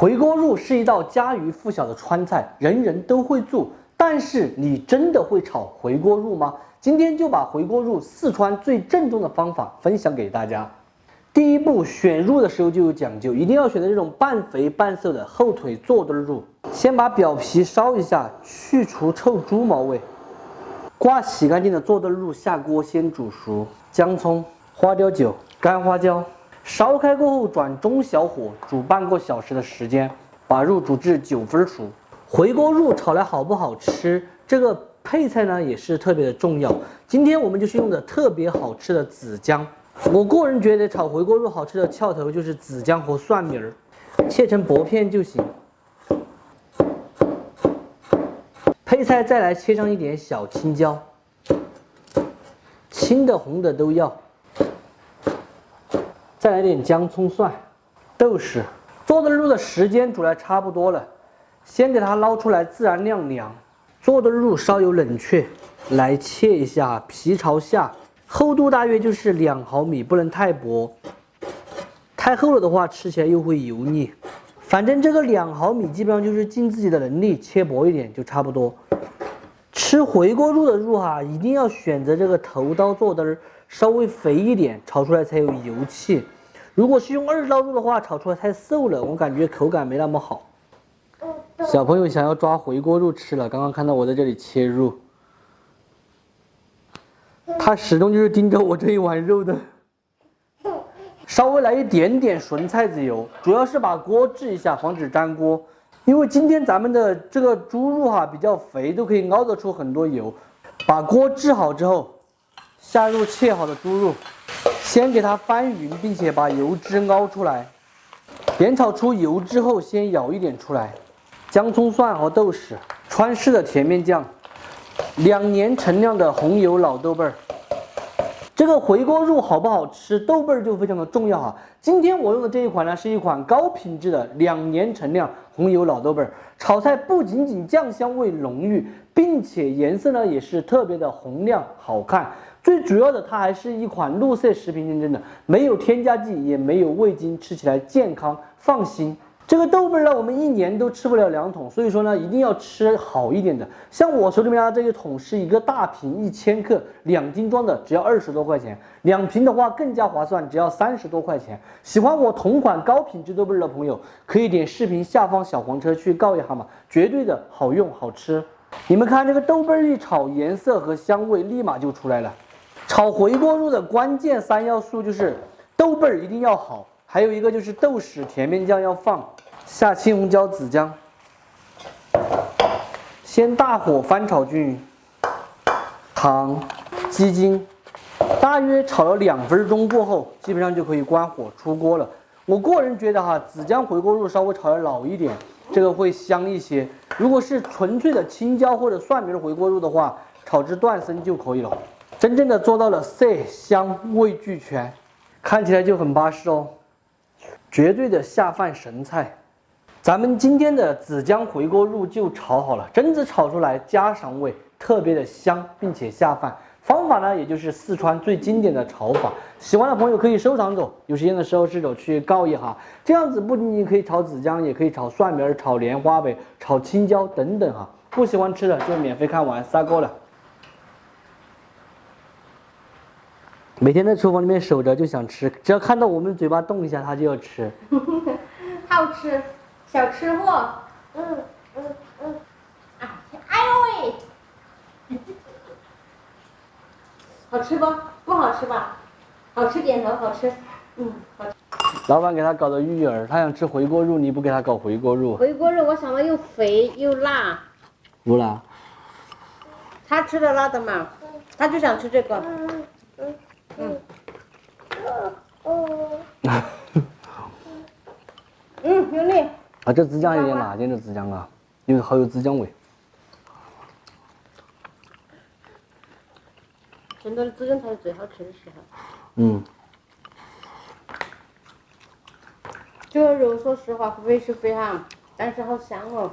回锅肉是一道家喻户晓的川菜，人人都会做。但是你真的会炒回锅肉吗？今天就把回锅肉四川最正宗的方法分享给大家。第一步，选肉的时候就有讲究，一定要选择这种半肥半瘦的后腿坐墩肉。先把表皮烧一下，去除臭猪毛味。刮洗干净的坐墩肉下锅先煮熟，姜葱、花雕酒、干花椒。烧开过后转中小火煮半个小时的时间，把肉煮至9分熟。回锅肉炒来好不好吃，这个配菜呢也是特别的重要。今天我们就是用的特别好吃的紫姜。我个人觉得炒回锅肉好吃的窍头就是紫姜和蒜米儿，切成薄片就行。配菜再来切上一点小青椒，青的红的都要。再来点姜葱蒜、豆豉。坐墩肉的时间煮来差不多了，先给它捞出来自然晾凉。坐墩肉稍有冷却，来切一下，皮朝下，厚度大约就是2毫米，不能太薄，太厚了的话吃起来又会油腻。反正这个2毫米基本上就是尽自己的能力切薄一点就差不多。吃回锅肉的肉一定要选择这个头刀坐墩儿，稍微肥一点，炒出来才有油气。如果是用2刀肉的话，炒出来太瘦了，我感觉口感没那么好。小朋友想要抓回锅肉吃了，刚刚看到我在这里切肉，他始终就是盯着我这一碗肉的。稍微来一点点纯菜籽油，主要是把锅治一下，防止粘锅。因为今天咱们的这个猪肉比较肥，都可以熬得出很多油。把锅治好之后，下入切好的猪肉，先给它翻匀，并且把油脂熬出来。煸炒出油之后，先舀一点出来。姜葱蒜和豆豉，川式的甜面酱，2年陈酿的红油老豆瓣儿。这个回锅肉好不好吃，豆瓣儿就非常的重要今天我用的这一款呢，是一款高品质的2年陈酿红油老豆瓣儿，炒菜不仅仅酱香味浓郁，并且颜色呢也是特别的红亮好看。最主要的，它还是一款绿色食品认证的，没有添加剂，也没有味精，吃起来健康放心。这个豆瓣呢，我们1年都吃不了2桶，所以说呢，一定要吃好一点的。像我手里面这一桶是一个大瓶1000克2斤装的，只要20多块钱；2瓶的话更加划算，只要30多块钱。喜欢我同款高品质豆瓣的朋友，可以点视频下方小黄车去告一下嘛，绝对的好用好吃。你们看这个豆瓣一炒，颜色和香味立马就出来了。炒回锅肉的关键3要素就是豆瓣一定要好，还有一个就是豆豉甜面酱要放。下青红椒、紫姜，先大火翻炒均匀。糖、鸡精，大约炒了2分钟过后，基本上就可以关火出锅了。我个人觉得紫姜回锅肉稍微炒得老一点，这个会香一些。如果是纯粹的青椒或者蒜米回锅肉的话，炒至断生就可以了。真正的做到了色香味俱全，看起来就很巴适哦，绝对的下饭神菜。咱们今天的紫姜回锅肉就炒好了，真子炒出来家常味，特别的香，并且下饭。方法呢，也就是四川最经典的炒法。喜欢的朋友可以收藏走，有时间的时候试着去告一下。这样子不仅仅可以炒紫姜，也可以炒蒜苗、炒莲花呗、炒青椒等等不喜欢吃的就免费看完撒锅了。每天在厨房里面守着就想吃，只要看到我们嘴巴动一下，他就要吃。好吃。小吃货，哎呦喂，好吃不？不好吃吧？好吃，点头，好吃，好吃。老板给他搞的芋儿，他想吃回锅肉，你不给他搞回锅肉？回锅肉我想到又肥又辣。不辣。他吃的辣的嘛，他就想吃这个。有力。这紫姜有点辣，这紫姜因为好有紫姜味。真的紫姜才是最好吃的时候。这个肉说实话肥是肥但是好香哦。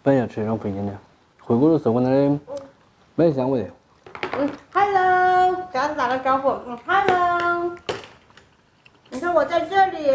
本来要吃这种肥点的，回锅肉是我那里没香味。Hello，给大家打个招呼。Hello，你看我在这里。